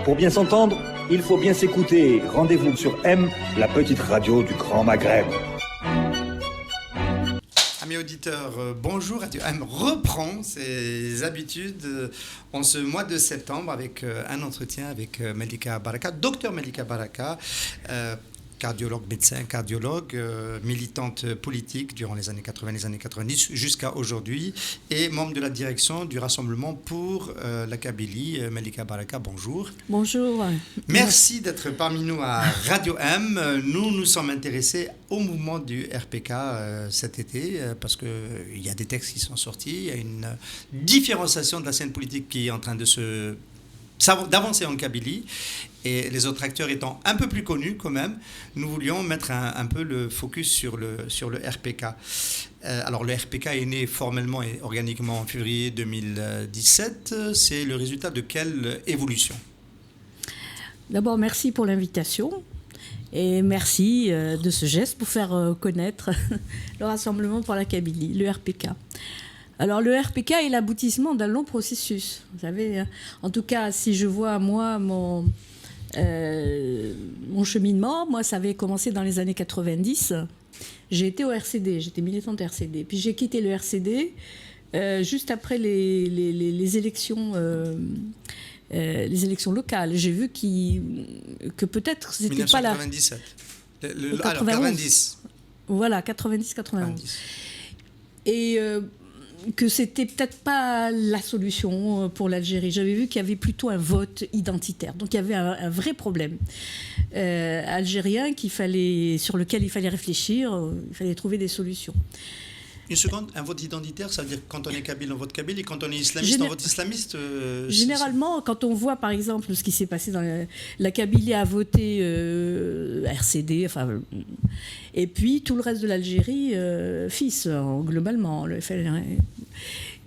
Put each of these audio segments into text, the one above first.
Pour bien s'entendre, il faut bien s'écouter. Rendez-vous sur M, la petite radio du Grand Maghreb. Amis auditeurs, bonjour. Radio M reprend ses habitudes en ce mois de septembre avec un entretien avec Melika Baraka, docteur Melika Baraka, cardiologue, médecin, cardiologue, militante politique durant les années 80, les années 90 jusqu'à aujourd'hui et membre de la direction du Rassemblement pour la Kabylie. Melika Baraka, bonjour. Bonjour. Merci d'être parmi nous à Radio M. Nous nous sommes intéressés au mouvement du RPK cet été parce qu'il y a des textes qui sont sortis, il y a une différenciation de la scène politique qui est en train d'avancer en Kabylie. Et les autres acteurs étant un peu plus connus quand même, nous voulions mettre un peu le focus sur le RPK. Alors le RPK est né formellement et organiquement en février 2017. C'est le résultat de quelle évolution ? D'abord, merci pour l'invitation et merci de ce geste pour faire connaître le Rassemblement pour la Kabylie, le RPK. Alors le RPK est l'aboutissement d'un long processus. Vous savez, en tout cas, si je vois moi mon cheminement, moi ça avait commencé dans les années 90. J'ai été au RCD, j'étais militante RCD. Puis j'ai quitté le RCD juste après les élections locales. J'ai vu que peut-être c'était 1997. pas la... 1997. Alors 90. Voilà, 90-91. Et... que c'était peut-être pas la solution pour l'Algérie. J'avais vu qu'il y avait plutôt un vote identitaire. Donc il y avait un vrai problème algérien sur lequel il fallait réfléchir, il fallait trouver des solutions. Une seconde, un vote identitaire, ça veut dire que quand on est kabyle, on vote kabyle, et quand on est islamiste, on vote islamiste généralement, quand on voit par exemple ce qui s'est passé dans la Kabylie a voté RCD, enfin, et puis tout le reste de l'Algérie, FIS, globalement, le FLN.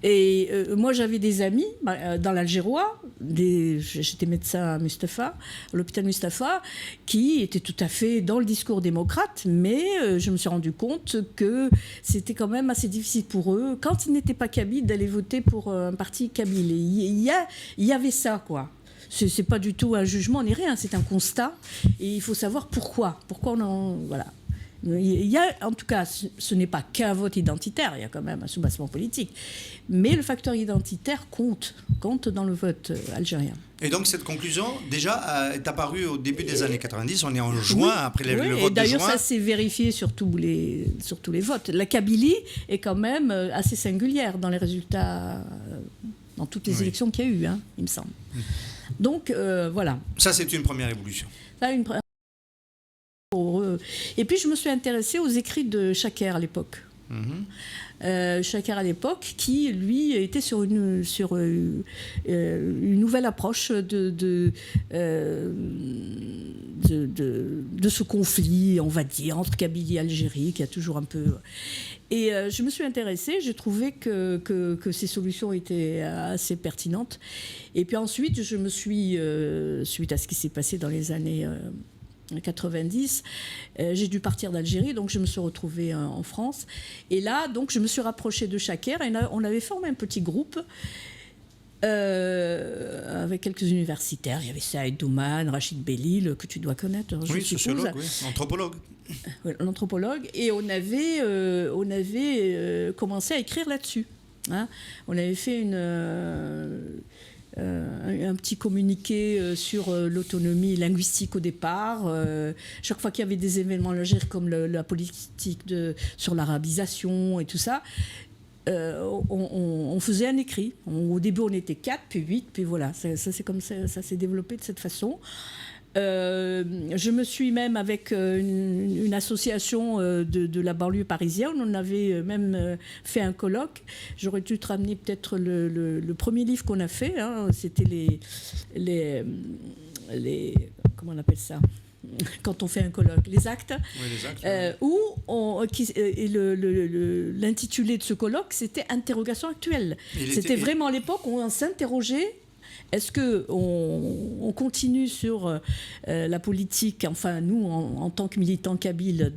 Et moi, j'avais des amis dans l'Algérois, j'étais médecin à Mustapha, à l'hôpital Mustapha, qui étaient tout à fait dans le discours démocrate, mais je me suis rendu compte que c'était quand même assez difficile pour eux, quand ils n'étaient pas kabyles, d'aller voter pour un parti kabyle. Il y avait ça, quoi. C'est pas du tout un jugement ni rien, c'est un constat, et il faut savoir pourquoi. Voilà. Il y a, en tout cas, ce n'est pas qu'un vote identitaire, il y a quand même un soubassement politique. Mais le facteur identitaire compte dans le vote algérien. Et donc cette conclusion, déjà, est apparue au début des années 90, on est en juin, après le vote de juin. D'ailleurs, ça s'est vérifié sur tous les votes. La Kabylie est quand même assez singulière dans les résultats, dans toutes les élections qu'il y a eu, il me semble. Donc, voilà. Ça, c'est une première évolution. Et puis je me suis intéressée aux écrits de Chaker à l'époque. Chaker à l'époque, qui lui était sur une nouvelle approche de ce conflit, on va dire, entre Kabylie et Algérie, qui a toujours un peu... Et je me suis intéressée, j'ai trouvé que ces solutions étaient assez pertinentes. Et puis ensuite, je me suis, suite à ce qui s'est passé dans les années 90, j'ai dû partir d'Algérie, donc je me suis retrouvée en France. Et là, donc, je me suis rapprochée de Chaker, et on avait formé un petit groupe avec quelques universitaires. Il y avait Saïd Douman, Rachid Bellil, que tu dois connaître. Oui, sociologue, oui, anthropologue. L'anthropologue. Et on avait commencé à écrire là-dessus. On avait fait un petit communiqué sur l'autonomie linguistique au départ. Chaque fois qu'il y avait des événements en Algérie, comme la politique sur l'arabisation et tout ça, on faisait un écrit. Au début, on était 4, puis 8, puis voilà. C'est comme ça s'est développé de cette façon. Je me suis même avec une association de la banlieue parisienne, on avait même fait un colloque. J'aurais dû te ramener peut-être le premier livre qu'on a fait, c'était les comment on appelle ça, quand on fait un colloque, les actes, oui, les actes où l'intitulé de ce colloque, c'était Interrogation actuelle. C'était vraiment à l'époque où on s'interrogeait. Est-ce qu'on continue sur la politique, enfin nous en tant que militants kabyles,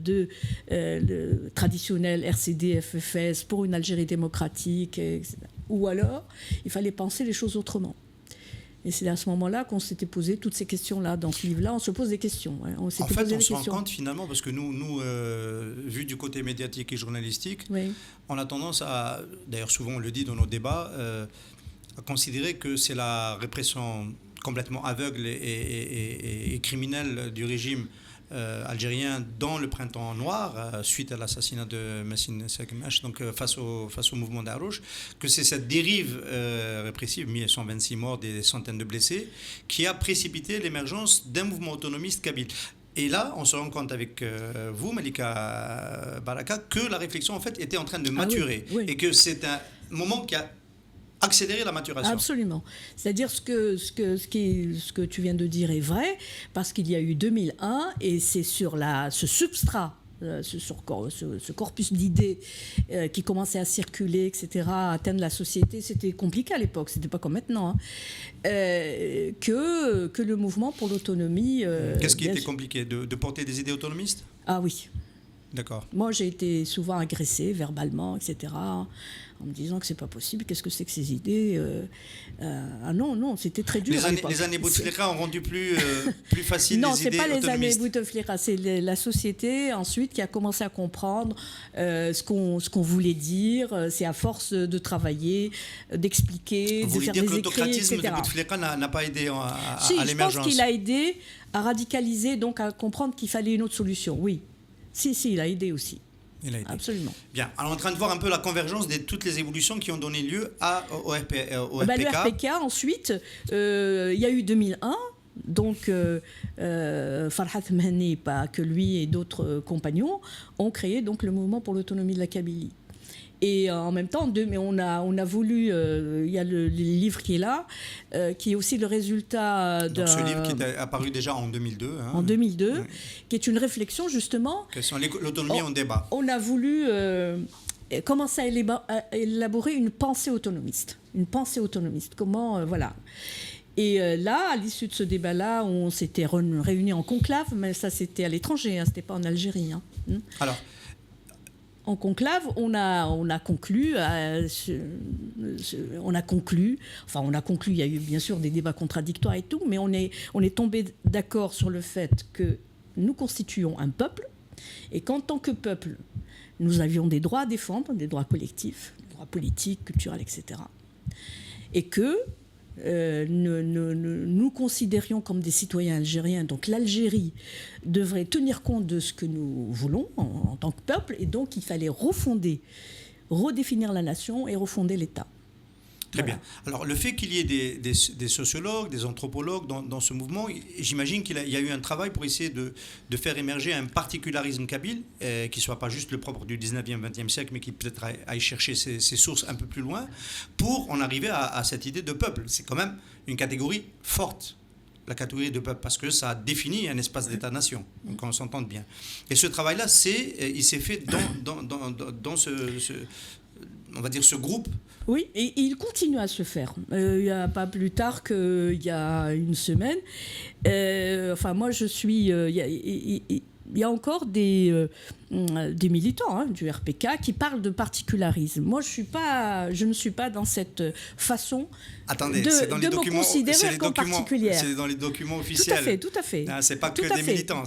le traditionnel RCD, FFS, pour une Algérie démocratique, etc. ou alors il fallait penser les choses autrement. Et c'est à ce moment-là qu'on s'était posé toutes ces questions-là. Dans ce livre-là, on se pose des questions. On en fait, on se rend compte finalement, parce que nous vu du côté médiatique et journalistique, oui. On a tendance à, d'ailleurs souvent on le dit dans nos débats, à considérer que c'est la répression complètement aveugle et criminelle du régime algérien dans le printemps noir, suite à l'assassinat de Massine Sekmash, donc face au mouvement d'Arouche, que c'est cette dérive répressive, 1126 morts, des centaines de blessés, qui a précipité l'émergence d'un mouvement autonomiste kabyle. Et là, on se rend compte avec vous, Malika Baraka, que la réflexion en fait était en train de maturer, oui. Et que c'est un moment qui a accélérer la maturation. Absolument. C'est-à-dire ce que tu viens de dire est vrai, parce qu'il y a eu 2001 et c'est sur ce substrat, ce corpus d'idées qui commençait à circuler, etc., à atteindre la société. C'était compliqué à l'époque, c'était pas comme maintenant, hein, que le mouvement pour l'autonomie... Qu'est-ce qui était compliqué, de porter des idées autonomistes ? Ah oui. D'accord. Moi, j'ai été souvent agressée verbalement, etc., en me disant que c'est pas possible, qu'est-ce que c'est que ces idées ah non, c'était très dur. Les années Bouteflika ont rendu plus facile non, les idées autonomistes. Non, c'est pas les années Bouteflika, c'est la société ensuite qui a commencé à comprendre ce qu'on voulait dire. C'est à force de travailler, d'expliquer, de faire des écrits, etc. Vous voulez dire que l'autocratisme de Bouteflika n'a pas aidé à l'émergence ? Je pense qu'il a aidé à radicaliser, donc à comprendre qu'il fallait une autre solution, oui. Si, il a aidé aussi. Il a aidé. Absolument. Bien. Alors, on est en train de voir un peu la convergence de toutes les évolutions qui ont donné lieu au RPK. Le RPK, ensuite, il y a eu 2001. Donc, Farhat Mehni, pas que lui et d'autres compagnons, ont créé donc, le mouvement pour l'autonomie de la Kabylie. Et en même temps, on a voulu, il y a le livre qui est là, qui est aussi le résultat d'un... Donc ce livre qui est apparu déjà en 2002. Hein. En 2002, oui. Qui est une réflexion justement... Question l'autonomie en débat. On a voulu commencer à élaborer une pensée autonomiste. Comment, voilà. Et là, à l'issue de ce débat-là, on s'était réunis en conclave, mais ça c'était à l'étranger, hein, c'était pas en Algérie. Hein. Alors... En conclave, on a conclu, il y a eu bien sûr des débats contradictoires et tout, mais on est tombé d'accord sur le fait que nous constituons un peuple et qu'en tant que peuple, nous avions des droits à défendre, des droits collectifs, des droits politiques, culturels, etc. Et que nous considérions comme des citoyens algériens, donc l'Algérie devrait tenir compte de ce que nous voulons en tant que peuple, et donc il fallait redéfinir la nation et refonder l'État. Très bien. Alors, le fait qu'il y ait des sociologues, des anthropologues dans ce mouvement, j'imagine qu'il y a eu un travail pour essayer de faire émerger un particularisme kabyle qui ne soit pas juste le propre du 19e, 20e siècle, mais qui peut-être aille chercher ses sources un peu plus loin pour en arriver à cette idée de peuple. C'est quand même une catégorie forte, la catégorie de peuple, parce que ça définit un espace d'État-nation, qu'on s'entende bien. Et ce travail-là, il s'est fait dans on va dire ce groupe. Oui, et il continue à se faire. Il n'y a pas plus tard qu'il y a une semaine. Moi, je suis... Il y a encore des militants du RPK qui parlent de particularisme. Moi, je ne suis pas dans cette façon de me considérer comme particulière. C'est dans les documents officiels. Tout à fait. Ce n'est pas que des militants.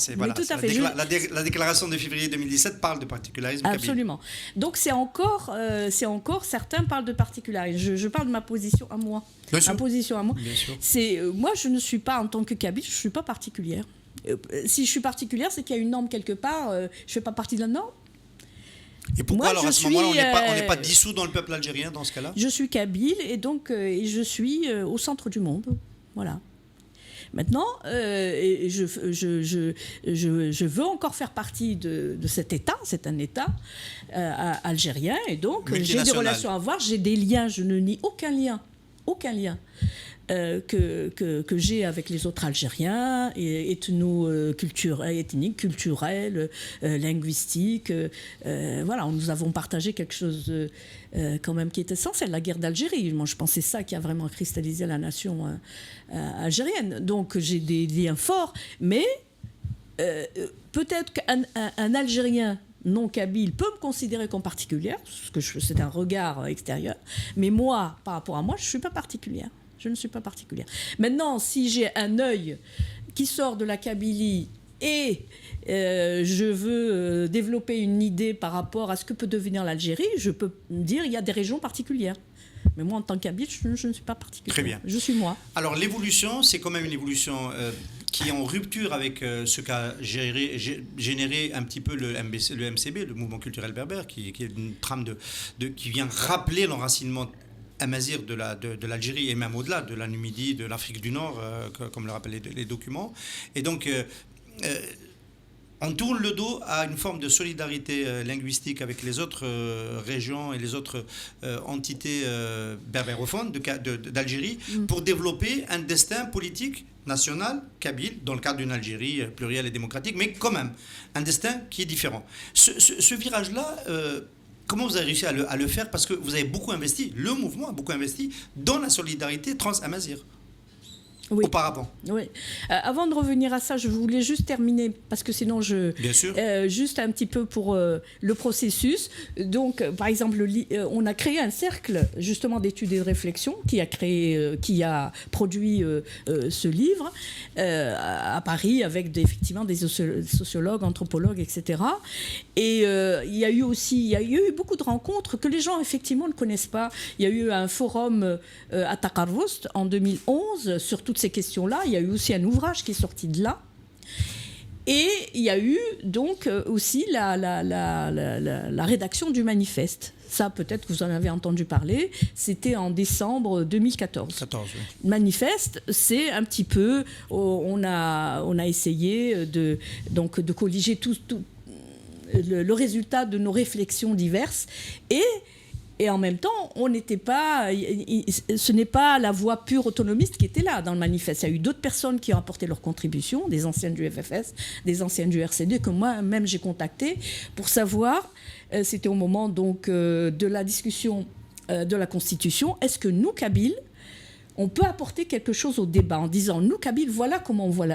La déclaration de février 2017 parle de particularisme kabyle. Absolument. Donc, c'est encore certains parlent de particularisme. Je parle de ma position à moi. Bien sûr. Ma position à moi. Bien sûr. Moi, je ne suis pas, en tant que kabyle, je ne suis pas particulière. Si je suis particulière, c'est qu'il y a une norme quelque part. Je ne fais pas partie de la norme. Et pourquoi alors à ce moment-là, on n'est pas dissous dans le peuple algérien dans ce cas-là ? Je suis kabyle et donc je suis au centre du monde. Voilà. Maintenant, je veux encore faire partie de cet État. C'est un État algérien et donc j'ai des relations à avoir, j'ai des liens. Je ne nie aucun lien. Que j'ai avec les autres Algériens, ethniques, culturels, linguistiques. Nous avons partagé quelque chose quand même qui est essentiel, la guerre d'Algérie. Moi, je pense que c'est ça qui a vraiment cristallisé la nation algérienne. Donc, j'ai des liens forts, mais peut-être qu'un Algérien non kabyle peut me considérer comme particulière, parce que c'est un regard extérieur, mais moi, par rapport à moi, je ne suis pas particulière. Je ne suis pas particulière. Maintenant, si j'ai un œil qui sort de la Kabylie et je veux développer une idée par rapport à ce que peut devenir l'Algérie, je peux me dire qu'il y a des régions particulières. Mais moi, en tant que kabyle, je ne suis pas particulière. Très bien. Je suis moi. Alors, l'évolution, c'est quand même une évolution qui est en rupture avec ce qu'a généré un petit peu le MCB, le mouvement culturel berbère, qui est une trame qui vient rappeler l'enracinement amazigh de l'Algérie et même au-delà, de la Numidie, de l'Afrique du Nord, comme le rappellent les documents. Et donc, on tourne le dos à une forme de solidarité linguistique avec les autres régions et les autres entités berbérophones d'Algérie pour développer un destin politique national, kabyle, dans le cadre d'une Algérie plurielle et démocratique, mais quand même un destin qui est différent. Ce virage-là, comment vous avez réussi à le faire? Parce que vous avez beaucoup investi, le mouvement a beaucoup investi dans la solidarité trans-amazigh. Oui. Auparavant. Oui. Avant de revenir à ça, je voulais juste terminer, parce que sinon Bien sûr. Juste un petit peu pour le processus. Donc, par exemple, on a créé un cercle justement d'études et de réflexion qui a produit ce livre à Paris avec effectivement des sociologues, anthropologues, etc. Et il y a eu beaucoup de rencontres que les gens effectivement ne connaissent pas. Il y a eu un forum à Takarvost en 2011 sur toutes ces questions-là. Il y a eu aussi un ouvrage qui est sorti de là. Et il y a eu donc aussi la rédaction du manifeste. Ça, peut-être que vous en avez entendu parler. C'était en décembre 2014. 14, oui. Manifeste, c'est un petit peu... On a essayé de colliger tout le résultat de nos réflexions diverses. Et en même temps, ce n'est pas la voix pure autonomiste qui était là dans le manifeste. Il y a eu d'autres personnes qui ont apporté leur contribution, des anciennes du FFS, des anciennes du RCD, que moi-même j'ai contacté pour savoir, c'était au moment donc de la discussion de la Constitution, est-ce que nous, Kabyles, on peut apporter quelque chose au débat en disant, nous, Kabyles, voilà comment on voit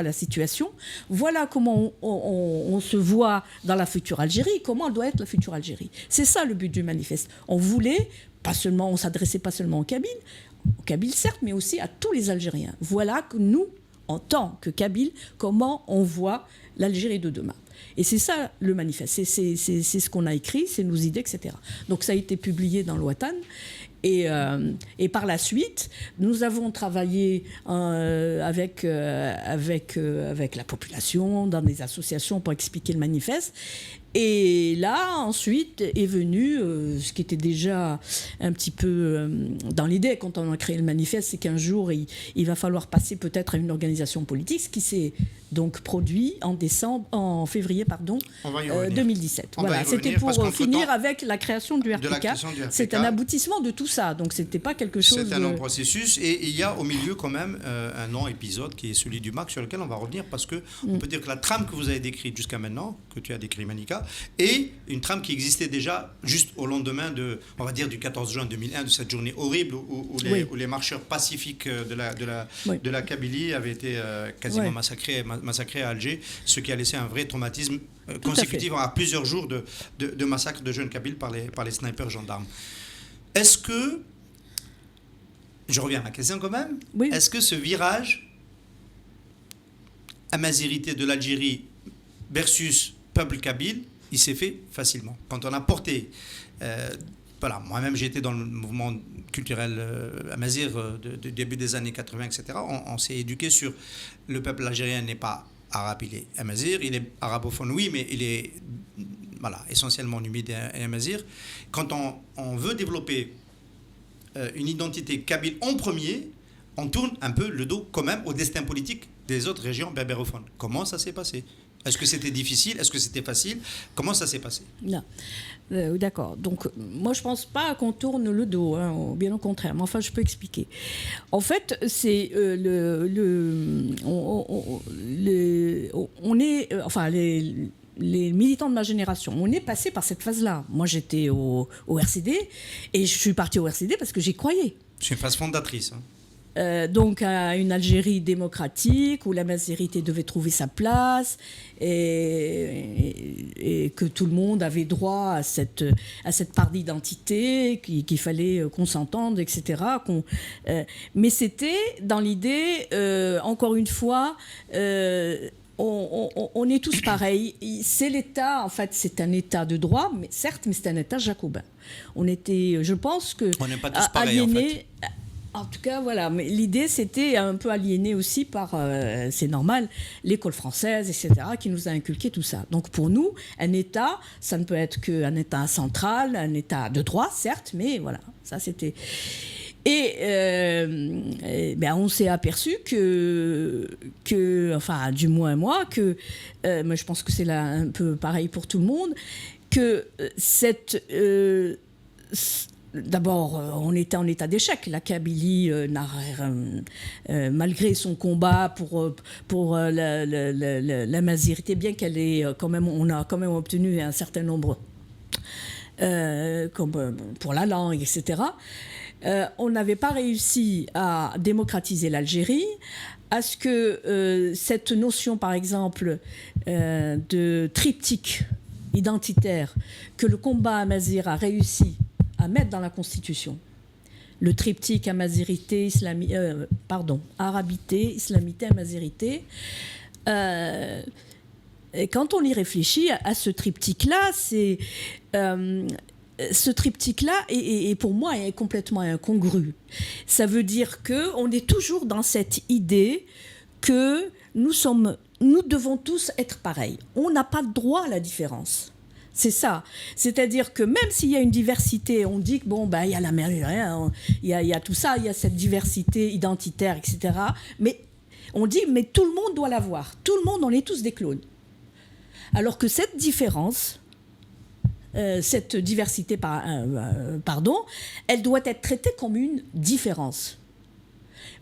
la situation, voilà comment on se voit dans la future Algérie, comment doit être la future Algérie. C'est ça le but du manifeste. On s'adressait pas seulement aux Kabyles certes, mais aussi à tous les Algériens. Voilà que nous, en tant que Kabyles, comment on voit l'Algérie de demain. Et c'est ça le manifeste, c'est ce qu'on a écrit, c'est nos idées, etc. Donc ça a été publié dans l'Ouatan. Et par la suite, nous avons travaillé avec la population, dans des associations pour expliquer le manifeste. Et là, ensuite, est venu ce qui était déjà un petit peu dans l'idée quand on a créé le manifeste, c'est qu'un jour, il va falloir passer peut-être à une organisation politique, ce qui s'est donc produit en février 2017. Voilà, c'était pour finir avec la création du RPK. C'est un aboutissement de tout ça, donc c'était pas quelque chose... C'est un long processus, et il y a au milieu quand même un long épisode qui est celui du MAC, sur lequel on va revenir, parce que on peut dire que la trame que vous avez décrite jusqu'à maintenant, que tu as décrit, Manika, et une trame qui existait déjà juste au lendemain du 14 juin 2001, de cette journée horrible où les marcheurs pacifiques de la Kabylie avaient été quasiment massacrés à Alger, ce qui a laissé un vrai traumatisme consécutif à plusieurs jours de massacres de jeunes Kabyles par les snipers gendarmes. Est-ce que, je reviens à ma question quand même, est-ce que ce virage amazirité de l'Algérie versus peuple kabyle, il s'est fait facilement? Quand on a porté... moi-même j'ai été dans le mouvement culturel amazigh de début des années 80, etc. On s'est éduqué sur le peuple algérien n'est pas arabe, il est amazigh, il est arabophone, oui, mais il est essentiellement numide et amazigh. Quand on veut développer une identité kabyle en premier, on tourne un peu le dos quand même au destin politique des autres régions berbérophones. Comment ça s'est passé? Est-ce que c'était difficile? Est-ce que c'était facile? Comment ça s'est passé? Non. D'accord. Donc, moi, je ne pense pas qu'on tourne le dos, bien au contraire. Mais enfin, je peux expliquer. En fait, c'est les militants de ma génération, on est passé par cette phase-là. Moi, j'étais au RCD et je suis partie au RCD parce que j'y croyais. C'est une phase fondatrice. donc à une Algérie démocratique où la majorité devait trouver sa place et que tout le monde avait droit à cette part d'identité, qu'il fallait qu'on s'entende, etc. Mais c'était dans l'idée, encore une fois, on est tous pareils. C'est l'État, en fait, c'est un État de droit, mais certes, mais c'est un État jacobin. On était, je pense que... On n'est pas tous pareils, en fait. En tout cas, voilà. Mais l'idée, c'était un peu aliéné aussi par, c'est normal, l'école française, etc., qui nous a inculqué tout ça. Donc pour nous, un État, ça ne peut être qu'un État central, un État de droit, certes, mais voilà, ça c'était... Et on s'est aperçu que, enfin, du moins moi, mais je pense que c'est là un peu pareil pour tout le monde, que d'abord, on était en état d'échec. La Kabylie, malgré son combat pour la majorité, bien qu'elle ait on a quand même obtenu un certain nombre, comme pour la langue, etc., on n'avait pas réussi à démocratiser l'Algérie, à ce que cette notion, par exemple, de triptyque identitaire que le combat amazigh a réussi à mettre dans la Constitution, le triptyque amazirité, arabité, islamité, amazirité. Et quand on y réfléchit à ce triptyque-là, ce triptyque-là est pour moi est complètement incongru. Ça veut dire qu'on est toujours dans cette idée que nous devons tous être pareils. On n'a pas de droit à la différence. C'est ça. C'est-à-dire que même s'il y a une diversité, on dit que il y a la mer, il y a tout ça, il y a cette diversité identitaire, etc. Mais on dit, mais tout le monde doit l'avoir. Tout le monde, on est tous des clones. Alors que cette différence... cette diversité, elle doit être traitée comme une différence.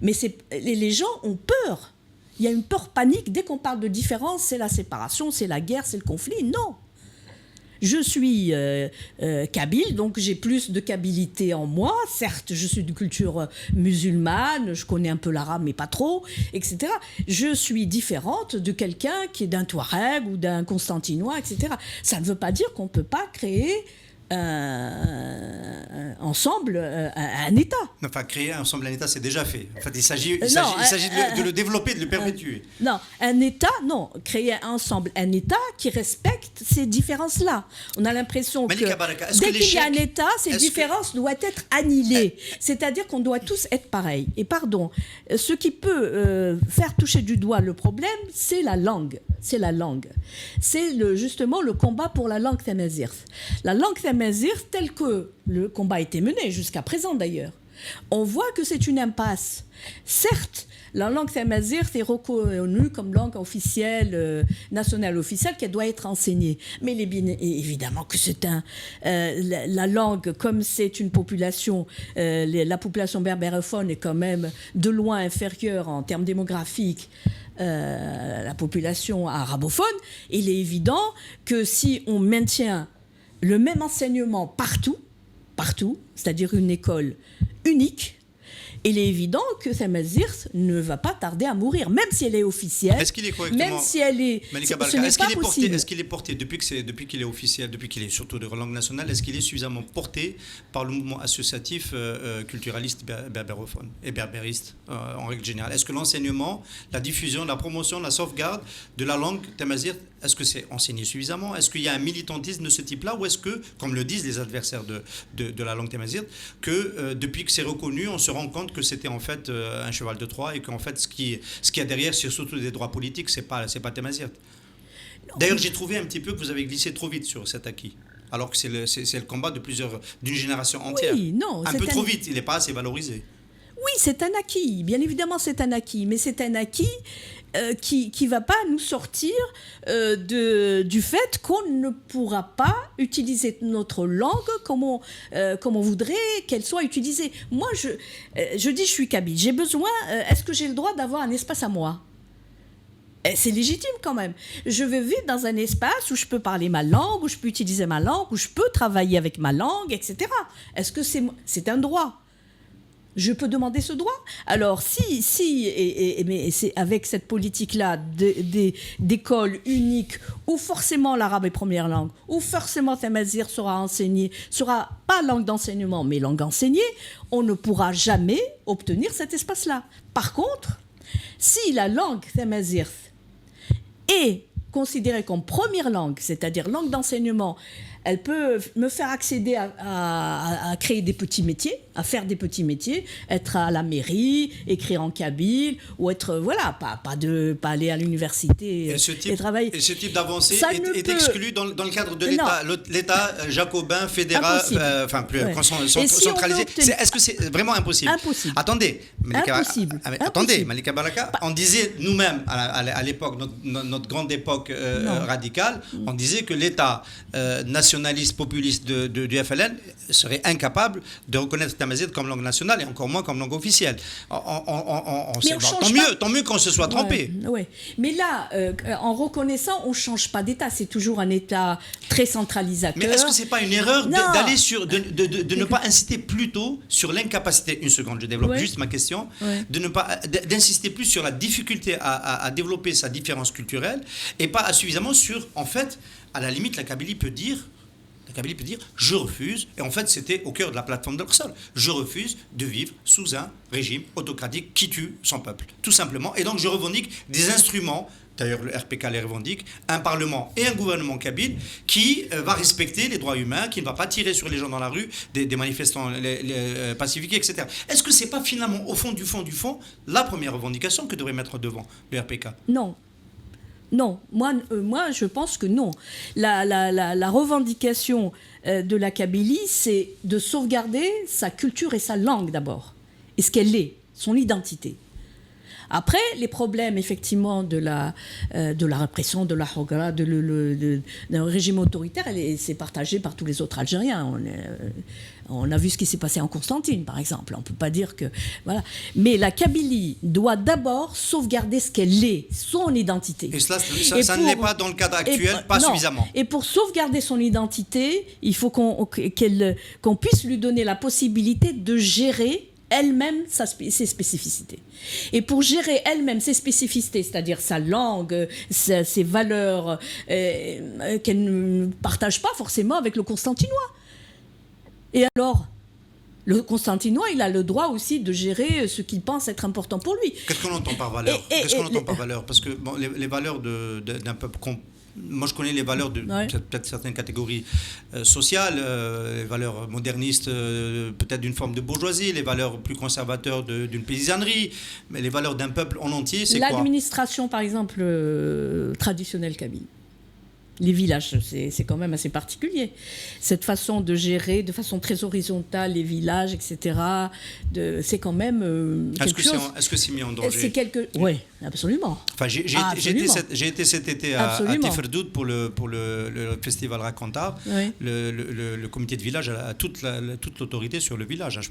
Mais les gens ont peur. Il y a une peur panique. Dès qu'on parle de différence, c'est la séparation, c'est la guerre, c'est le conflit. Non. Je suis kabyle, donc j'ai plus de kabylité en moi. Certes, je suis de culture musulmane, je connais un peu l'arabe, mais pas trop, etc. Je suis différente de quelqu'un qui est d'un Touareg ou d'un Constantinois, etc. Ça ne veut pas dire qu'on ne peut pas créer ensemble un État. Enfin, créer ensemble un État, c'est déjà fait. En fait, il s'agit de le développer, de le perpétuer. Non, un État, non. Créer ensemble un État qui respecte ces différences-là. On a l'impression que dès qu'il y a un État, ces différences doivent être annihilées. C'est-à-dire qu'on doit tous être pareils. Et pardon, ce qui peut faire toucher du doigt le problème, c'est la langue. C'est la langue. C'est justement le combat pour la langue tamazight. La langue tamazight, tel que le combat a été mené jusqu'à présent d'ailleurs, on voit que c'est une impasse. Certes, la langue tamazight est reconnue comme langue officielle, nationale officielle, qu'elle doit être enseignée. Mais évidemment que c'est la langue, comme c'est une population, la population berbérophone est quand même de loin inférieure en termes démographiques la population arabophone, il est évident que si on maintient le même enseignement partout, c'est-à-dire une école unique, il est évident que Tamazight ne va pas tarder à mourir, même si elle est officielle. Est-ce qu'il est correctement... Même si elle est... Malika Balka, est-ce qu'il est porté, depuis qu'il est officiel, depuis qu'il est surtout de langue nationale, est-ce qu'il est suffisamment porté par le mouvement associatif culturaliste berbérophone et berbériste en règle générale? Est-ce que l'enseignement, la diffusion, la promotion, la sauvegarde de la langue Tamazight, est-ce que c'est enseigné suffisamment? Est-ce qu'il y a un militantisme de ce type-là? Ou est-ce que, comme le disent les adversaires de la langue Tamazight, que depuis que c'est reconnu, on se rend compte que c'était en fait un cheval de Troie et qu'en fait ce qu'il y a derrière, c'est surtout des droits politiques, c'est pas Tamazight. D'ailleurs, j'ai trouvé un petit peu que vous avez glissé trop vite sur cet acquis. Alors que c'est le combat d'une génération entière. Oui, non, un peu trop vite, il n'est pas assez valorisé. Oui, c'est un acquis. Bien évidemment, c'est un acquis. Mais c'est un acquis qui ne va pas nous sortir du fait qu'on ne pourra pas utiliser notre langue comme on voudrait qu'elle soit utilisée. Moi, je dis je suis kabyle. J'ai besoin... est-ce que j'ai le droit d'avoir un espace à moi ? C'est légitime quand même. Je veux vivre dans un espace où je peux parler ma langue, où je peux utiliser ma langue, où je peux travailler avec ma langue, etc. Est-ce que c'est un droit ? Je peux demander ce droit. Alors, mais c'est avec cette politique-là d'école unique, où forcément l'arabe est première langue, où forcément Tamazight sera pas langue d'enseignement, mais langue enseignée, on ne pourra jamais obtenir cet espace-là. Par contre, si la langue Tamazight est considérée comme première langue, c'est-à-dire langue d'enseignement, elle peut me faire accéder à créer des petits métiers, à faire des petits métiers, être à la mairie, écrire en kabyle, ou être, voilà, pas aller à l'université et travailler. Et ce type d'avancée est exclu dans le cadre de l'État jacobin, fédéral, centralisé. Est-ce que c'est vraiment impossible? Impossible. Attendez, Impossible. Malika Baraka, on disait nous-mêmes, à l'époque, notre grande époque radicale, on disait que l'État nationaliste, populiste du FLN serait incapable de reconnaître Tamazight comme langue nationale et encore moins comme langue officielle. Tant mieux qu'on se soit trompé. Ouais. Mais là, en reconnaissant, on ne change pas d'État. C'est toujours un État très centralisateur. Mais est-ce que ce n'est pas une erreur d'aller de ne pas inciter plutôt sur l'incapacité, une seconde, je développe juste ma question, d'insister plus sur la difficulté à développer sa différence culturelle et pas suffisamment sur, en fait, à la limite, la Kabylie peut dire je refuse, et en fait c'était au cœur de la plateforme de l'Arsal, je refuse de vivre sous un régime autocratique qui tue son peuple, tout simplement, et donc je revendique des instruments, d'ailleurs le RPK les revendique, un parlement et un gouvernement kabyle qui va respecter les droits humains, qui ne va pas tirer sur les gens dans la rue, des manifestants pacifiques, etc. Est-ce que c'est pas finalement au fond du fond, la première revendication que devrait mettre devant le RPK? Non, moi je pense que non. La revendication de la Kabylie, c'est de sauvegarder sa culture et sa langue d'abord. Et ce qu'elle est, son identité. Après, les problèmes, effectivement, de la répression, de la Hogra, d'un régime autoritaire, c'est partagé par tous les autres Algériens. On a vu ce qui s'est passé en Constantine, par exemple. On ne peut pas dire que... Voilà. Mais la Kabylie doit d'abord sauvegarder ce qu'elle est, son identité. Et ça ne l'est pas dans le cadre actuel, suffisamment. Et pour sauvegarder son identité, il faut qu'on puisse lui donner la possibilité de gérer elle-même ses spécificités. Et pour gérer elle-même ses spécificités, c'est-à-dire sa langue, ses valeurs, qu'elle ne partage pas forcément avec le Constantinois. Et alors, le Constantinois, il a le droit aussi de gérer ce qu'il pense être important pour lui. Qu'est-ce qu'on entend par valeur? Parce que les valeurs d'un peuple... Moi, je connais les valeurs de peut-être certaines catégories sociales, les valeurs modernistes, peut-être d'une forme de bourgeoisie, les valeurs plus conservateurs d'une paysannerie, mais les valeurs d'un peuple en entier, c'est quoi? L'administration, par exemple, traditionnelle kabyle. Les villages, c'est quand même assez particulier. Cette façon de gérer de façon très horizontale les villages, etc., c'est quand même quelque chose... Est-ce que c'est mis en danger? Oui, absolument. Enfin, j'ai été cet été à Tiferdoud pour le festival Racontar. Oui. Le comité de village a toute l'autorité sur le village. Je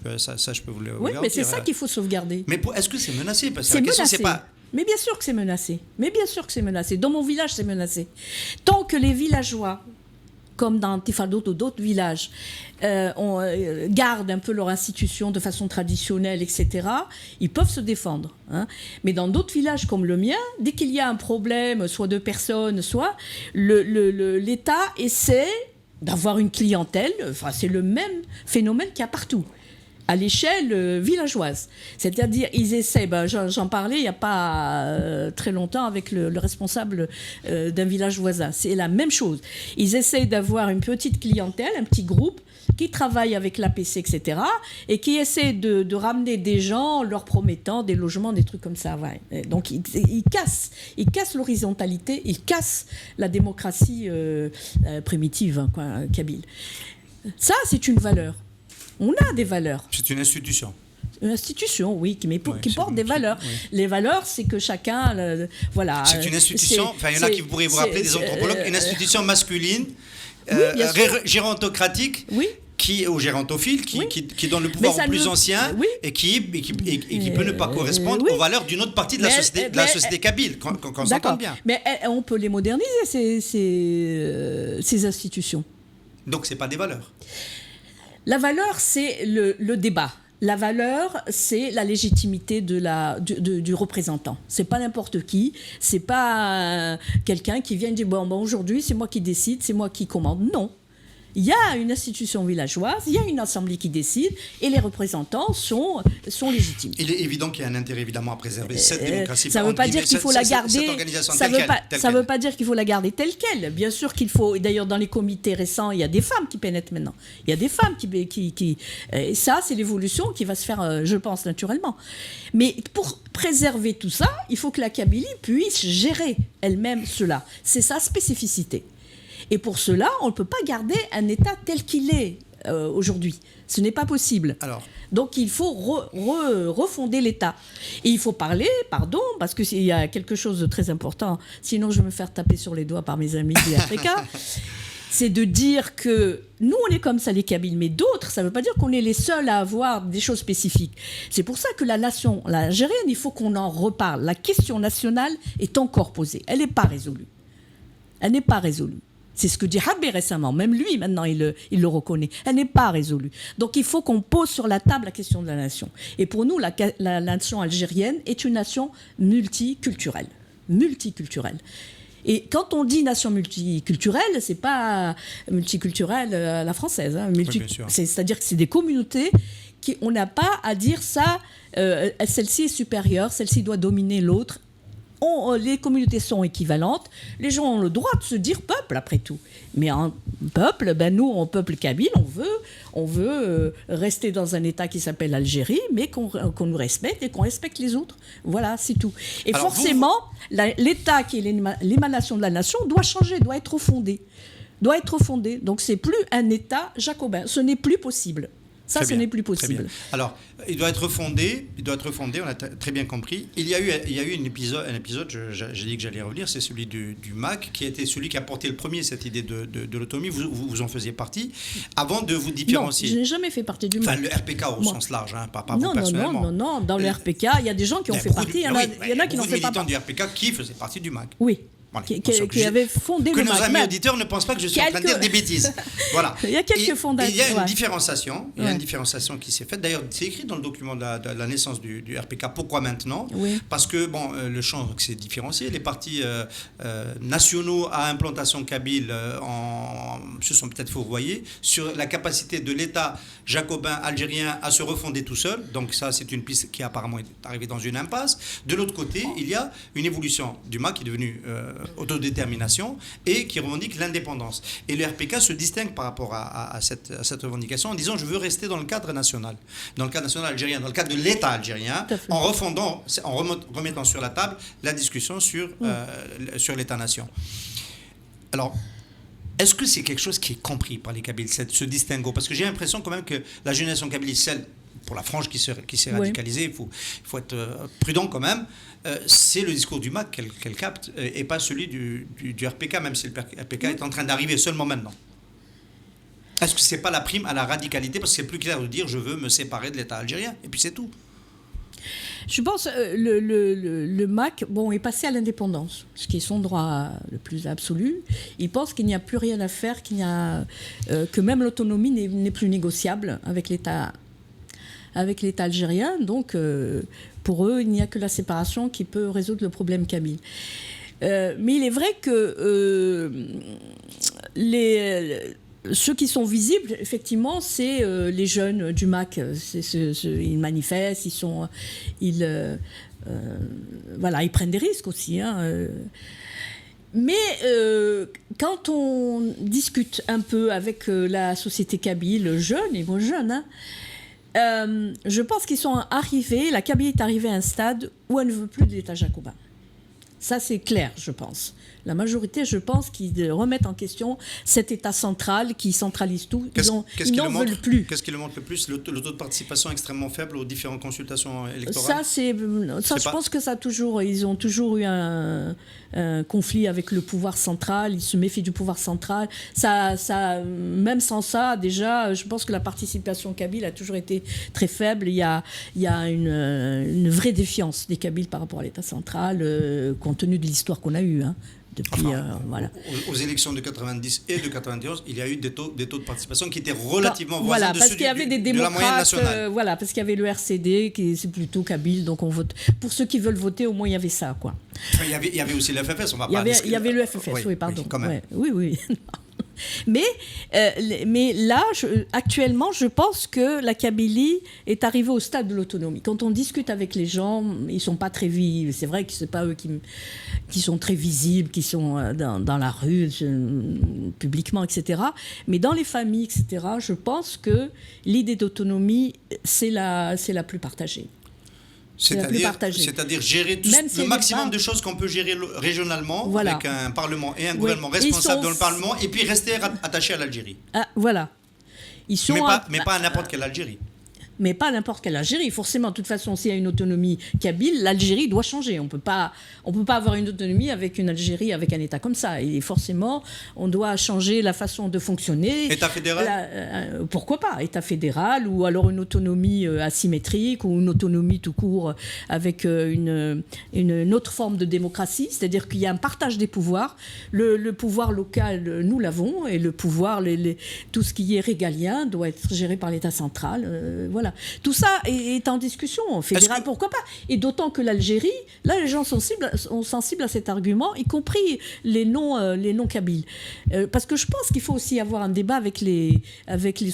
peux vous le Oui, mais c'est ça qu'il faut sauvegarder. Mais est-ce que c'est menacé? Parce que la question, c'est pas... Mais bien sûr que c'est menacé. Dans mon village, c'est menacé. Tant que les villageois, comme dans Tifardout ou d'autres villages, gardent un peu leur institution de façon traditionnelle, etc., ils peuvent se défendre. Hein. Mais dans d'autres villages comme le mien, dès qu'il y a un problème, soit de personnes, soit l'État essaie d'avoir une clientèle. Enfin, c'est le même phénomène qu'il y a partout, à l'échelle villageoise. C'est-à-dire, ils essaient, j'en parlais il n'y a pas très longtemps avec le responsable d'un village voisin, c'est la même chose. Ils essaient d'avoir une petite clientèle, un petit groupe qui travaille avec l'APC, etc., et qui essaie de ramener des gens, leur promettant des logements, des trucs comme ça. Ouais. Donc, ils cassent l'horizontalité, ils cassent la démocratie primitive, kabyle. Ça, c'est une valeur. On a des valeurs. C'est une institution. Une institution, oui, qui porte des valeurs. Oui. Les valeurs, c'est que chacun... voilà. C'est une institution, il y en a qui pourraient vous rappeler, des anthropologues, une institution masculine, gérontocratique, ou gérontophile, qui donne le pouvoir aux plus anciens, et qui peut ne pas correspondre aux valeurs d'une autre partie de la société kabyle, qu'on s'entende bien. Mais on peut les moderniser, ces institutions. Donc, ce n'est pas des valeurs. La valeur, c'est le débat. La valeur, c'est la légitimité du représentant. C'est pas n'importe qui. C'est pas quelqu'un qui vient et dit bon, aujourd'hui c'est moi qui décide, c'est moi qui commande. Non. Il y a une institution villageoise, il y a une assemblée qui décide et les représentants sont légitimes. Il est évident qu'il y a un intérêt évidemment à préserver cette démocratie. Ça ne veut pas dire qu'il faut la garder. Ça ne veut pas dire qu'il faut la garder telle quelle. Bien sûr qu'il faut. D'ailleurs, dans les comités récents, il y a des femmes qui pénètrent maintenant. Il y a des femmes qui et ça, c'est l'évolution qui va se faire, je pense, naturellement. Mais pour préserver tout ça, il faut que la Kabylie puisse gérer elle-même cela. C'est sa spécificité. Et pour cela, on ne peut pas garder un État tel qu'il est aujourd'hui. Ce n'est pas possible. Donc il faut refonder l'État. Et il faut parler, parce qu'il y a quelque chose de très important, sinon je vais me faire taper sur les doigts par mes amis du RPK, c'est de dire que nous, on est comme ça, les Kabyles, mais d'autres, ça ne veut pas dire qu'on est les seuls à avoir des choses spécifiques. C'est pour ça que la nation, la algérienne, il faut qu'on en reparle. La question nationale est encore posée. Elle n'est pas résolue. Elle n'est pas résolue. C'est ce que dit Habib récemment. Même lui, maintenant, il le reconnaît. Elle n'est pas résolue. Donc, il faut qu'on pose sur la table la question de la nation. Et pour nous, la nation algérienne est une nation multiculturelle. Multiculturelle. Et quand on dit nation multiculturelle, c'est pas multiculturelle à la française. Hein. C'est-à-dire que c'est des communautés on n'a pas à dire ça, celle-ci est supérieure, celle-ci doit dominer l'autre. Les communautés sont équivalentes. Les gens ont le droit de se dire peuple, après tout. Mais en peuple, nous, en peuple kabyle, on veut rester dans un État qui s'appelle l'Algérie, mais qu'on nous respecte et qu'on respecte les autres. Voilà, c'est tout. Et alors forcément, l'État qui est l'émanation de la nation doit changer, doit être refondé. Donc, c'est plus un État jacobin. Ce n'est plus possible. Ça, ce n'est plus possible. Alors, il doit être refondé, on a très bien compris. Il y a eu un épisode, j'ai dit que j'allais revenir, c'est celui du MAC, qui a été celui qui a porté le premier cette idée de l'autonomie. Vous en faisiez partie, avant de vous différencier. Non, je n'ai jamais fait partie du MAC. Enfin, le RPK au sens large, hein, pas vous personnellement. Non, dans le RPK, il y a des gens qui ont fait partie, il y en a qui n'ont fait pas partie. Du RPK qui faisait partie du MAC. Oui. Voilà, qui avait fondé le MAC. Que nos amis auditeurs ne pensent pas que je suis en train de dire des bêtises. Voilà. Il y a quelques fondations. Il y a une différenciation. Il y a une différenciation qui s'est faite. D'ailleurs, c'est écrit dans le document de la naissance du RPK. Pourquoi maintenant ? Parce que le champ s'est différencié. Les partis nationaux à implantation kabyle se sont peut-être fourvoyés sur la capacité de l'État jacobin algérien à se refonder tout seul. Donc ça, c'est une piste qui apparemment est arrivée dans une impasse. De l'autre côté, il y a une évolution du MAC qui est devenue autodétermination et qui revendique l'indépendance. Et le RPK se distingue par rapport à cette revendication en disant je veux rester dans le cadre national, algérien, dans le cadre de l'État algérien, en remettant sur la table la discussion sur l'État-nation. Alors, est-ce que c'est quelque chose qui est compris par les Kabyles, ce distinguo ? Parce que j'ai l'impression quand même que la génération kabyle, celle pour la frange qui s'est radicalisée, il faut être prudent quand même, c'est le discours du MAC qu'elle capte et pas celui du RPK, même si le RPK est en train d'arriver seulement maintenant. Est-ce que ce n'est pas la prime à la radicalité ? Parce que c'est plus clair de dire je veux me séparer de l'État algérien, et puis c'est tout. Je pense le MAC est passé à l'indépendance, ce qui est son droit le plus absolu. Il pense qu'il n'y a plus rien à faire, que même l'autonomie n'est plus négociable avec l'État algérien. Donc, pour eux, il n'y a que la séparation qui peut résoudre le problème kabyle. Mais il est vrai que ceux qui sont visibles, effectivement, c'est les jeunes du MAC. Ils manifestent, ils prennent des risques aussi. Mais quand on discute un peu avec la société kabyle, jeune et moins jeune, je pense qu'ils sont arrivés, la Kabylie est arrivée à un stade où elle ne veut plus de l'État jacobin. Ça, c'est clair, je pense. La majorité, je pense, qu'ils remettent en question cet État central qui centralise tout. Ils n'en veulent plus. Qu'est-ce qui le montre le plus ? Le taux de participation extrêmement faible aux différentes consultations électorales ? Je pense que ils ont toujours eu un conflit avec le pouvoir central. Ils se méfient du pouvoir central. Même sans ça, déjà, je pense que la participation kabyle a toujours été très faible. Il y a une vraie défiance des Kabyles par rapport à l'État central, compte tenu de l'histoire qu'on a eue. Depuis, voilà. Aux élections de 90 et de 91, il y a eu des taux de participation qui étaient relativement voisins de ceux de la moyenne nationale. Voilà, parce qu'il y avait le RCD, qui c'est plutôt Kabyle, donc on vote. Pour ceux qui veulent voter, au moins il y avait ça, quoi. Enfin, il y avait aussi le FFS, on va pas... Il y avait le FFS, oui, pardon. Oui, quand même. Ouais, oui. Mais là, actuellement, je pense que la Kabylie est arrivée au stade de l'autonomie. Quand on discute avec les gens, ils ne sont pas très visibles. C'est vrai que ce n'est pas eux qui sont très visibles, qui sont dans la rue, publiquement, etc. Mais dans les familles, etc., je pense que l'idée d'autonomie, c'est la plus partagée. C'est-à-dire gérer le maximum de choses qu'on peut gérer régionalement, voilà, avec un Parlement et un gouvernement responsable dans le Parlement, et puis rester attaché à l'Algérie. Ah, voilà. Mais pas à n'importe quelle Algérie. Mais pas n'importe quelle Algérie. Forcément, de toute façon, s'il y a une autonomie kabyle, l'Algérie doit changer. On peut pas avoir une autonomie avec une Algérie, avec un État comme ça. Et forcément, on doit changer la façon de fonctionner. État fédéral pourquoi pas, État fédéral, ou alors une autonomie asymétrique, ou une autonomie tout court avec une autre forme de démocratie. C'est-à-dire qu'il y a un partage des pouvoirs. Le pouvoir local, nous l'avons, et le pouvoir, tout ce qui est régalien, doit être géré par l'État central. Voilà. Tout ça est en discussion fédérale, pourquoi pas. Et d'autant que l'Algérie, là, les gens sont sensibles à cet argument, y compris les non kabyles. Parce que je pense qu'il faut aussi avoir un débat avec les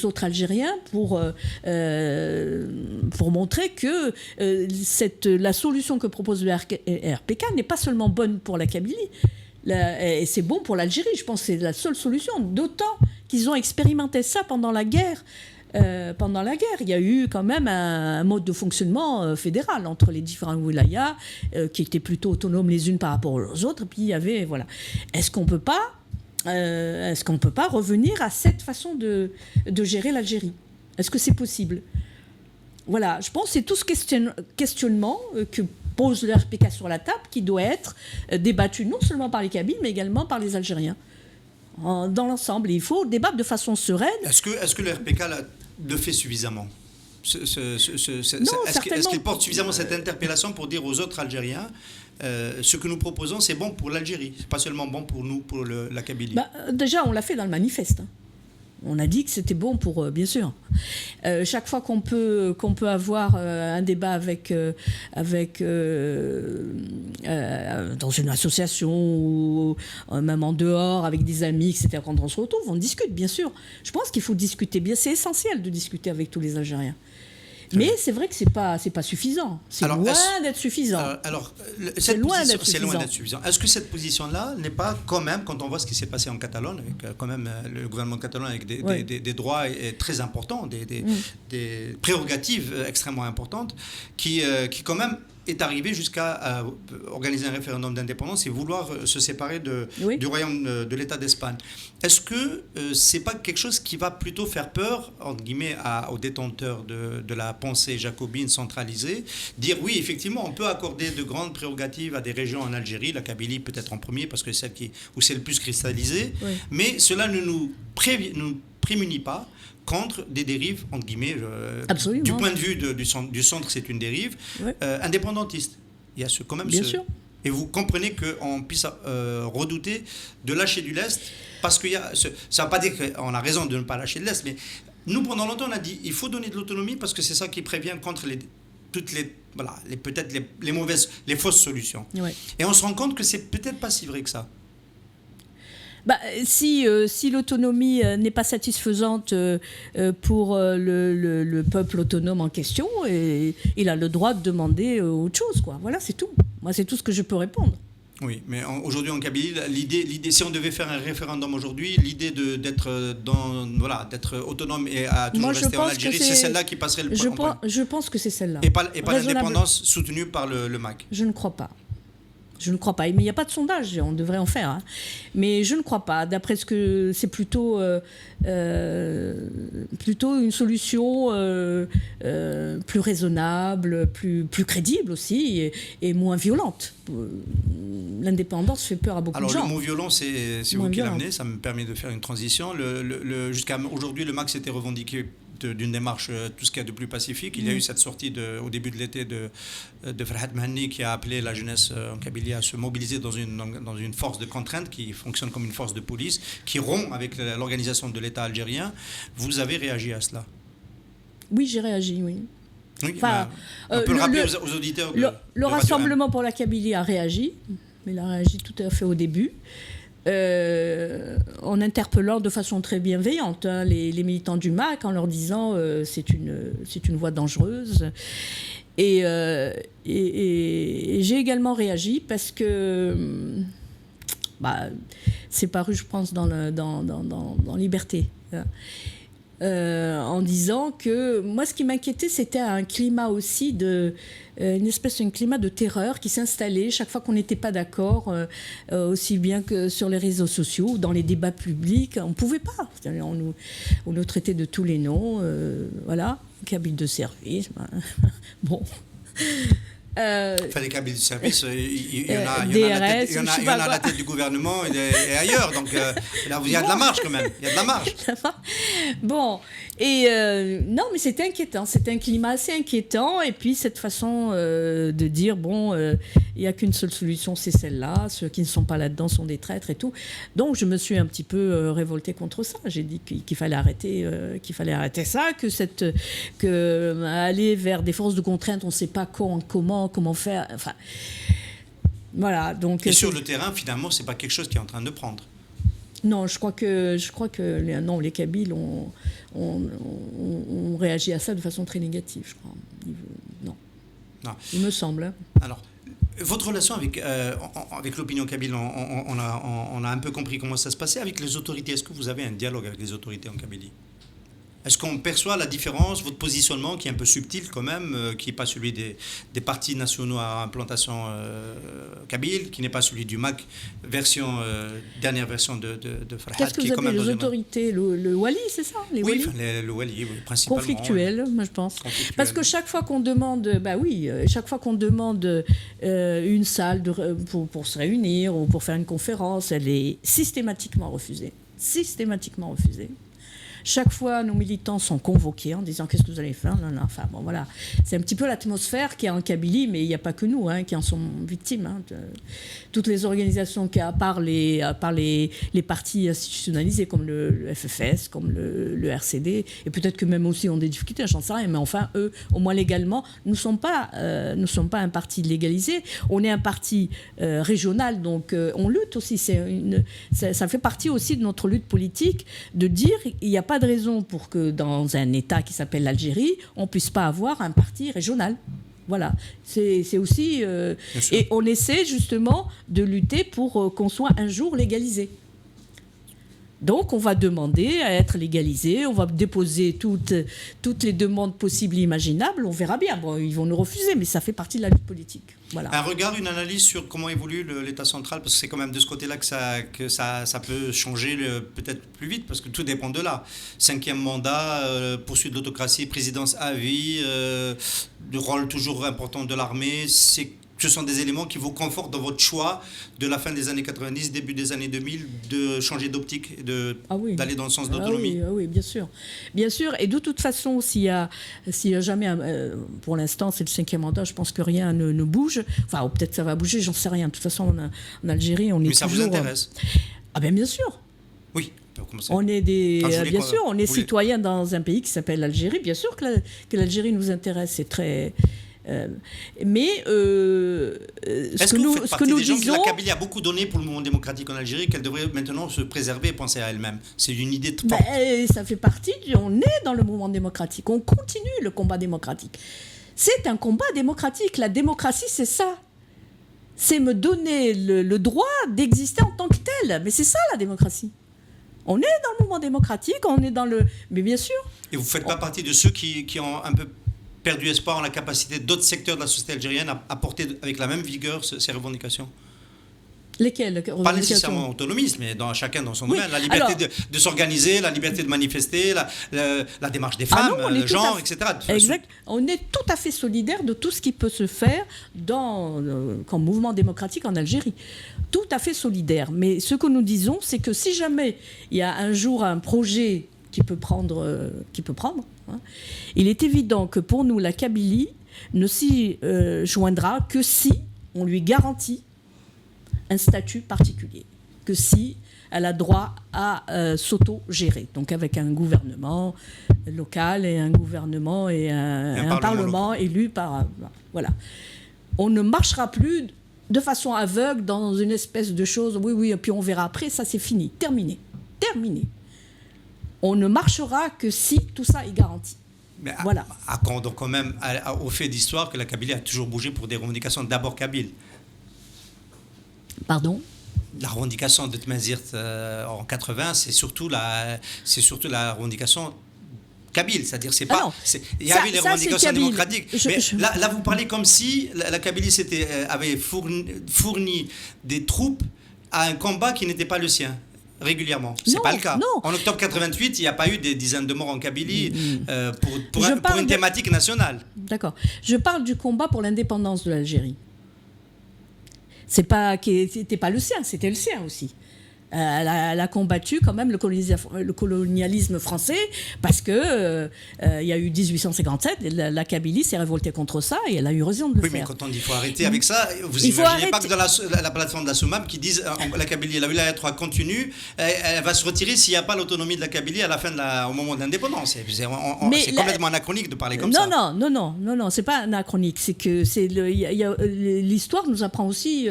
autres Algériens pour montrer que la solution que propose le RPK n'est pas seulement bonne pour la Kabylie, et c'est bon pour l'Algérie. Je pense que c'est la seule solution. D'autant qu'ils ont expérimenté ça pendant la guerre. Il y a eu quand même un mode de fonctionnement fédéral entre les différents wilayas qui étaient plutôt autonomes les unes par rapport aux autres. Et puis il y avait, voilà. Est-ce qu'on peut pas revenir à cette façon de gérer l'Algérie? Est-ce que c'est possible? Voilà, je pense que c'est tout ce questionnement que pose le RPK sur la table qui doit être débattu non seulement par les Kabyles mais également par les Algériens. Dans l'ensemble, il faut débattre de façon sereine. Est-ce que le RPK le fait suffisamment? Est-ce qu'il porte suffisamment cette interpellation pour dire aux autres Algériens ce que nous proposons, c'est bon pour l'Algérie, c'est pas seulement bon pour nous, pour la Kabylie? Déjà, on l'a fait dans le manifeste. On a dit que c'était bon pour, bien sûr. Chaque fois qu'on peut avoir un débat dans une association ou même en dehors avec des amis, etc., quand on se retrouve, on discute, bien sûr. Je pense qu'il faut discuter. C'est essentiel de discuter avec tous les Algériens. Mais c'est vrai que c'est pas suffisant. C'est loin d'être suffisant. C'est loin d'être suffisant. Est-ce que cette position-là n'est pas quand même, quand on voit ce qui s'est passé en Catalogne, avec quand même le gouvernement catalan avec des droits très importants, des prérogatives extrêmement importantes, qui quand même est arrivé jusqu'à organiser un référendum d'indépendance et vouloir se séparer du royaume de l'État d'Espagne. Est-ce que c'est pas quelque chose qui va plutôt faire peur, entre guillemets, aux détenteurs de la pensée jacobine centralisée, dire oui, effectivement, on peut accorder de grandes prérogatives à des régions en Algérie, la Kabylie peut-être en premier parce que c'est celle où c'est le plus cristallisé, mais cela ne nous prémunit pas contre des dérives, entre guillemets, du point de vue du centre, c'est une dérive, indépendantiste. Il y a quand même Bien sûr. Et vous comprenez qu'on puisse redouter de lâcher du lest, parce que ça ne veut pas dire qu'on a raison de ne pas lâcher de l'est, mais nous, pendant longtemps, on a dit il faut donner de l'autonomie parce que c'est ça qui prévient contre peut-être les fausses solutions. Et on se rend compte que c'est peut-être pas si vrai que ça. Si l'autonomie n'est pas satisfaisante pour le peuple autonome en question, il a le droit de demander autre chose, quoi. Voilà, c'est tout. Moi, c'est tout ce que je peux répondre. Oui, mais aujourd'hui en Kabylie, l'idée, si on devait faire un référendum aujourd'hui, l'idée d'être autonome et à toujours rester en Algérie, c'est celle-là qui passerait le point. Je pense que c'est celle-là. Et pas l'indépendance soutenue par le MAC. Je ne crois pas. Je ne crois pas. Mais il n'y a pas de sondage, on devrait en faire. Hein. Mais je ne crois pas. D'après ce que c'est plutôt une solution plus raisonnable, plus crédible aussi et moins violente. L'indépendance fait peur à beaucoup de gens. Alors le mot violent, c'est vous qui l'amenez, ça me permet de faire une transition. Jusqu'à aujourd'hui, le MAC s'était revendiqué d'une démarche tout ce qu'il y a de plus pacifique. Il y a eu cette sortie au début de l'été de Farhat Mahanni qui a appelé la jeunesse en Kabylie à se mobiliser dans une force de contrainte qui fonctionne comme une force de police, qui rompt avec l'organisation de l'État algérien. Vous avez réagi à cela? Oui, j'ai réagi, oui. Oui, enfin, on peut le rappeler aux auditeurs. Le Rassemblement pour la Kabylie a réagi, mais il a réagi tout à fait au début, en interpellant de façon très bienveillante les militants du MAC, en leur disant c'est une voie dangereuse. Et j'ai également réagi parce que c'est paru, je pense, dans Liberté. En disant que moi, ce qui m'inquiétait, c'était un climat aussi une espèce de climat de terreur qui s'installait chaque fois qu'on n'était pas d'accord, aussi bien que sur les réseaux sociaux ou dans les débats publics. On ne pouvait pas. On nous traitait de tous les noms. Voilà, Kabyle de service. Bon. Enfin, les Kabyles du service, il y en a à la tête du gouvernement et ailleurs. Donc là, il y a de la marge quand même. Il y a de la marge. Bon, non, mais c'était inquiétant. C'était un climat assez inquiétant. Et puis, cette façon de dire, il n'y a qu'une seule solution, c'est celle-là. Ceux qui ne sont pas là-dedans sont des traîtres et tout. Donc, je me suis un petit peu révoltée contre ça. J'ai dit qu'il fallait arrêter ça, que aller vers des forces de contrainte, on ne sait pas comment faire. Enfin, voilà. Donc, et sur le terrain, finalement, c'est pas quelque chose qui est en train de prendre. Non, je crois que les Kabyles ont réagi à ça de façon très négative, je crois. Non. Il me semble. Hein. Alors, votre relation avec l'opinion kabyle, on a un peu compris comment ça se passait. Avec les autorités, est-ce que vous avez un dialogue avec les autorités en Kabylie? Est-ce qu'on perçoit la différence, votre positionnement qui est un peu subtil quand même, qui n'est pas celui des partis nationaux à implantation kabyle, qui n'est pas celui du MAC, dernière version de Farhat. Qu'est-ce que vous appelez les autorités? Le Wali, c'est ça? Le Wali, oui, principalement. Conflictuel, moi je pense. Parce que chaque fois qu'on demande, une salle pour se réunir ou pour faire une conférence, elle est systématiquement refusée. Systématiquement refusée. Chaque fois, nos militants sont convoqués en disant qu'est-ce que vous allez faire. Enfin, bon, voilà. C'est un petit peu l'atmosphère qu'il y a en Kabylie, mais il n'y a pas que nous qui en sont victimes. Toutes les organisations, à part les partis institutionnalisés comme le FFS, comme le RCD, et peut-être que même aussi ont des difficultés, j'en sais rien, mais enfin, eux, au moins légalement, nous ne sommes pas un parti légalisé. On est un parti régional, donc on lutte aussi. Ça fait partie aussi de notre lutte politique de dire il n'y a pas de raison pour que dans un État qui s'appelle l'Algérie, on ne puisse pas avoir un parti régional. Voilà, c'est aussi... et on essaie justement de lutter pour qu'on soit un jour légalisé. Donc on va demander à être légalisé, on va déposer toutes les demandes possibles et imaginables, on verra bien. Bon, ils vont nous refuser, mais ça fait partie de la lutte politique. Voilà. Un regard, une analyse sur comment évolue l'État central, parce que c'est quand même de ce côté-là que ça peut changer peut-être plus vite, parce que tout dépend de là. 5e mandat, poursuite de l'autocratie, présidence à vie, le rôle toujours important de l'armée, ce sont des éléments qui vous confortent dans votre choix de la fin des années 90, début des années 2000, de changer d'optique et d'aller dans le sens d'autonomie. Oui, bien sûr. Bien sûr. Et de toute façon, s'il y a jamais... pour l'instant, c'est le 5e mandat, je pense que rien ne bouge. Enfin, peut-être ça va bouger, j'en sais rien. De toute façon, en Algérie, on est toujours... Mais ça vous intéresse? Bien sûr. Oui. On est bien sûr, on est citoyen dans un pays qui s'appelle l'Algérie. Bien sûr que l'Algérie nous intéresse, c'est très... Est-ce que vous faites partie des gens que la Kabylie a beaucoup donné pour le mouvement démocratique en Algérie, qu'elle devrait maintenant se préserver et penser à elle-même? C'est une idée de forte. Ça fait partie, on est dans le mouvement démocratique, on continue le combat démocratique. C'est un combat démocratique, la démocratie c'est ça. C'est me donner le droit d'exister en tant que tel, mais c'est ça la démocratie. On est dans le mouvement démocratique, on est dans le... Mais bien sûr. Et vous ne faites pas partie de ceux qui ont un peu perdu espoir en la capacité d'autres secteurs de la société algérienne à porter avec la même vigueur ces revendications? Lesquelles? Pas nécessairement autonomistes, mais chacun dans son domaine. La liberté de s'organiser, la liberté de manifester, la démarche des femmes, le genre, etc. Exact. On est tout à fait solidaire de tout ce qui peut se faire comme mouvement démocratique en Algérie. Tout à fait solidaire. Mais ce que nous disons, c'est que si jamais il y a un jour un projet qui peut prendre, hein. Il est évident que pour nous, la Kabylie ne s'y joindra que si on lui garantit un statut particulier, que si elle a droit à s'auto-gérer, donc avec un gouvernement local et un gouvernement et un parlement élu par... Voilà. On ne marchera plus de façon aveugle dans une espèce de chose, oui, et puis on verra après, ça c'est fini, terminé. On ne marchera que si tout ça est garanti. Mais voilà. Accordons quand même au fait d'histoire que la Kabylie a toujours bougé pour des revendications d'abord kabyles. Pardon ? La revendication de Tmazirt en 80, c'est surtout la revendication kabyle, c'est-à-dire il y avait les revendications démocratiques. Là, vous parlez comme si la Kabylie avait fourni des troupes à un combat qui n'était pas le sien. Régulièrement. C'est pas le cas. Non. En octobre 88, il n'y a pas eu des dizaines de morts en Kabylie pour une thématique nationale. D'accord. Je parle du combat pour l'indépendance de l'Algérie. C'était pas le sien, c'était le sien aussi. Elle a combattu quand même le colonialisme français parce que il y a eu 1857, la Kabylie s'est révoltée contre ça et elle a eu raison de le faire. Oui, mais quand on dit qu'il faut arrêter avec ça, vous imaginez pas que dans la plateforme de la Soumam qui disent la Kabylie, la wilaya 3 continue, elle va se retirer s'il n'y a pas l'autonomie de la Kabylie au moment de l'indépendance. C'est complètement anachronique de parler comme ça. Non, c'est pas anachronique. C'est que l'histoire nous apprend aussi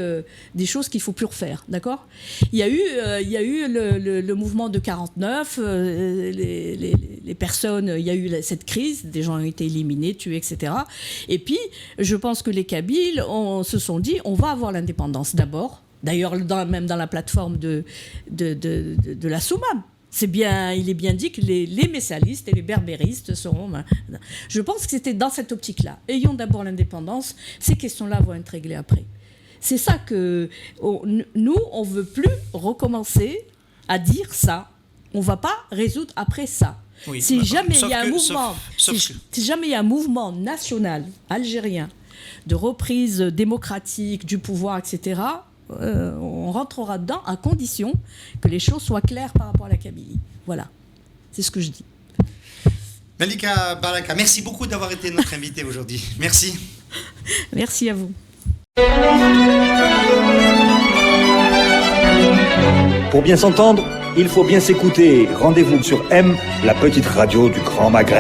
des choses qu'il faut plus refaire, d'accord ? Il y a eu le mouvement de 49, les personnes, il y a eu cette crise, des gens ont été éliminés, tués, etc. Et puis, je pense que les Kabyles se sont dit, on va avoir l'indépendance d'abord. D'ailleurs, même dans la plateforme de la Soumam. Il est bien dit que les messalistes et les berbéristes seront... Je pense que c'était dans cette optique-là. Ayons d'abord l'indépendance, ces questions-là vont être réglées après. C'est ça que nous, on ne veut plus recommencer à dire ça. On ne va pas résoudre après ça. Oui, si jamais il y a un mouvement national algérien de reprise démocratique du pouvoir, etc., on rentrera dedans à condition que les choses soient claires par rapport à la Kabylie. Voilà, c'est ce que je dis. Malika Baraka, merci beaucoup d'avoir été notre invitée aujourd'hui. Merci. Merci à vous. Pour bien s'entendre, il faut bien s'écouter. Rendez-vous sur M, la petite radio du Grand Maghreb.